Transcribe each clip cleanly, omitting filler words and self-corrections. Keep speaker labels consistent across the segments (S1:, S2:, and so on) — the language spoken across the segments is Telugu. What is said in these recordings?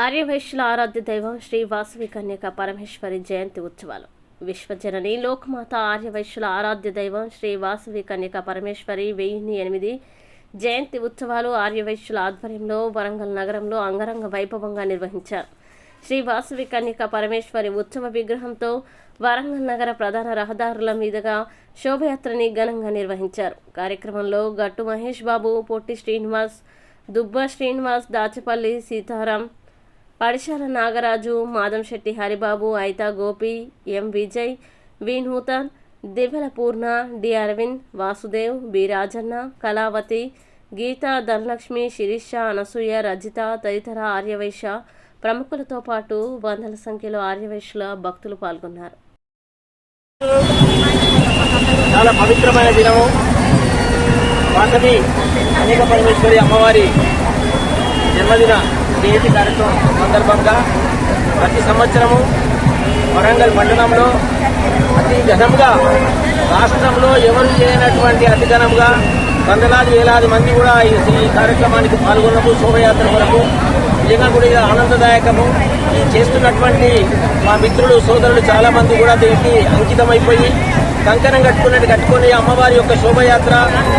S1: ఆర్యవైశ్యుల ఆరాధ్య దైవం శ్రీ వాసవి కన్యక పరమేశ్వరి జయంతి ఉత్సవాలు. విశ్వజనని లోక్మాత ఆర్యవైశ్యుల ఆరాధ్య దైవం శ్రీ వాసవి కన్యక పరమేశ్వరి 1008 జయంతి ఉత్సవాలు ఆర్యవైశ్యుల ఆధ్వర్యంలో వరంగల్ నగరంలో అంగరంగ వైభవంగా నిర్వహించారు. శ్రీ వాసవి కన్యక పరమేశ్వరి ఉత్సవ విగ్రహంతో వరంగల్ నగర ప్రధాన రహదారుల మీదుగా శోభయాత్రని ఘనంగా నిర్వహించారు. కార్యక్రమంలో గట్టు మహేష్ బాబు, పొట్టి శ్రీనివాస్, దుబ్బ శ్రీనివాస్, దాచపల్లి సీతారాం, పడిశాల నాగరాజు, మాదంశెట్టి హరిబాబు, ఐతా గోపి, ఎం విజయ్, వి నూతన్, దివ్యల పూర్ణ, డి అరవింద్, వాసుదేవ్, బి రాజన్న, కళావతి, గీత, ధనలక్ష్మి, శిరీష, అనసూయ, రజిత తదితర ఆర్యవైశ్య ప్రముఖులతో పాటు వందల సంఖ్యలో ఆర్యవైశ్యుల భక్తులు పాల్గొన్నారు.
S2: చాలా పవిత్రమైన దినము. వాసవి కన్యక పరమేశ్వరి అమ్మవారి జన్మదిన జయంతి కార్యక్రమం సందర్భంగా ప్రతి సంవత్సరము వరంగల్ పట్టణంలో అతి ఘనంగా, రాష్ట్రంలో ఎవరు చేయనటువంటి అతి ఘనంగా వందలాది వేలాది మంది కూడా ఈ కార్యక్రమానికి పాల్గొన్నప్పుడు శోభయాత్ర వరకు నిజంగా కూడా ఇది ఆనందదాయకము. ఈ చేస్తున్నటువంటి మా మిత్రులు, సోదరులు చాలా మంది కూడా దీనికి అంకితమైపోయి కంకణం కట్టుకొని అమ్మవారి యొక్క శోభయాత్ర,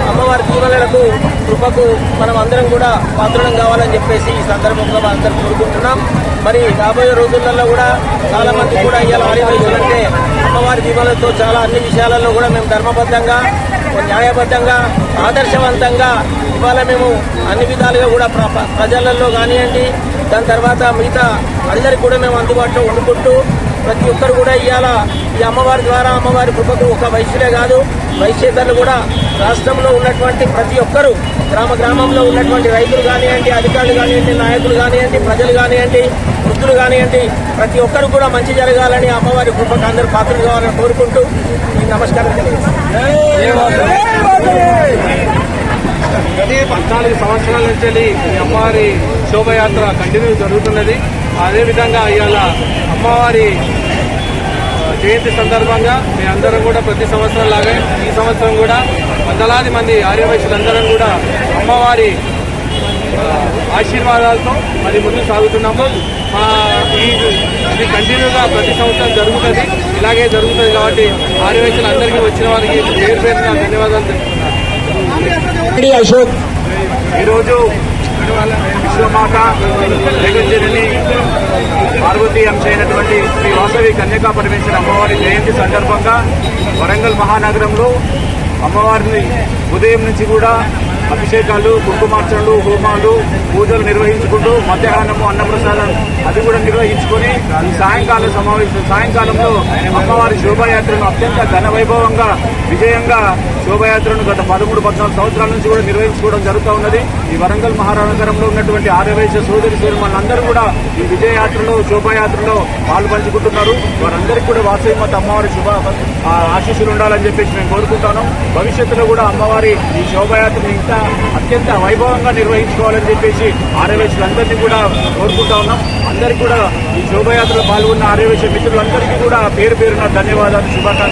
S2: అమ్మవారి దీవెనలకు, కృపకు మనం అందరం కూడా పాత్రలం కావాలని చెప్పేసి ఈ సందర్భంగా అందరం కోరుకుంటున్నాం. మరి రాబోయే రోజులలో కూడా చాలా మంది కూడా ఇవాళ ఆర్యవైశ్యులంటే అమ్మవారి దీవెనలతో చాలా అన్ని విషయాలలో కూడా మేము ధర్మబద్ధంగా, న్యాయబద్ధంగా, ఆదర్శవంతంగా ఇవాళ మేము అన్ని విధాలుగా కూడా ప్రజలలో కానివ్వండి, దాని తర్వాత మిగతా అందరికీ కూడా మేము అందుబాటులో ఉండుకుంటూ ప్రతి ఒక్కరు కూడా ఇవాళ ఈ అమ్మవారి ద్వారా, అమ్మవారి కృపకు ఒక వైశ్యులే కాదు, వైశ్యేతరులు కూడా రాష్ట్రంలో ఉన్నటువంటి ప్రతి ఒక్కరు, గ్రామంలో ఉన్నటువంటి రైతులు కానివ్వండి, అధికారులు కానివ్వండి, నాయకులు కానివ్వండి, ప్రజలు కానివ్వండి, వృద్ధులు కానివ్వండి, ప్రతి ఒక్కరు కూడా మంచి జరగాలని, అమ్మవారి కృపకు అందరూ పాత్రలు కావాలని కోరుకుంటూ ఈ నమస్కారం
S3: గత 14 సంవత్సరాల నుంచి ఈ అమ్మవారి శోభయాత్ర కంటిన్యూ జరుగుతున్నది. అదేవిధంగా ఇవాళ అమ్మవారి జయంతి సందర్భంగా మీ అందరం కూడా ప్రతి సంవత్సరం లాగే ఈ సంవత్సరం కూడా వందలాది మంది ఆర్యవైశ్యులందరం కూడా అమ్మవారి ఆశీర్వాదాలతో మరి ముందుకు సాగుతున్నాము. ఇది కంటిన్యూగా ప్రతి సంవత్సరం జరుగుతుంది, ఇలాగే జరుగుతుంది. కాబట్టి ఆర్యవైశ్యులందరికీ వచ్చిన వారికి పేరు పేరున ధన్యవాదాలు తెలుపుతున్నాను. ఈరోజు విశ్వమాత జగజ్జనని పార్వతీ అంశ అయినటువంటి శ్రీ వాసవి కన్యకా పరమేశ్వరి అమ్మవారి జయంతి సందర్భంగా వరంగల్ మహానగరంలో అమ్మవారిని ఉదయం నుంచి కూడా అభిషేకాలు, కుంకుమార్చనలు, హోమాలు, పూజలు నిర్వహించుకుంటూ మధ్యాహ్నము అన్నప్రసాదం అది కూడా నిర్వహించుకొని ఈ సాయంకాలంలో అమ్మవారి శోభాయాత్రను అత్యంత ఘనవైభవంగా, విజయంగా శోభయాత్రను గత 13-14 సంవత్సరాల నుంచి కూడా నిర్వహించుకోవడం జరుగుతూ ఉన్నది. ఈ వరంగల్ మహానగరంలో ఉన్నటువంటి ఆర్యవైశ్య సోదరి సోదరులందరూ కూడా ఈ విజయయాత్రలో, శోభాయాత్రలో పాల్పంచుకుంటున్నారు. వారందరికీ కూడా వాసవి మాత అమ్మవారి శుభ ఆశీస్సులు ఉండాలని చెప్పేసి మేము కోరుకుంటాను. భవిష్యత్తులో కూడా అమ్మవారి ఈ శోభయాత్రను ఇంకా అత్యంత వైభవంగా నిర్వహించుకోవాలని చెప్పేసి ఆర్యవైశ్యులందరినీ కూడా కోరుకుంటా ఉన్నాం. అందరికీ కూడా ఈ శోభయాత్రలో పాల్గొన్న ఆర్యవైశ్య మిత్రులందరికీ కూడా పేరు పేరున ధన్యవాదాలు, శుభాకాంక్షలు.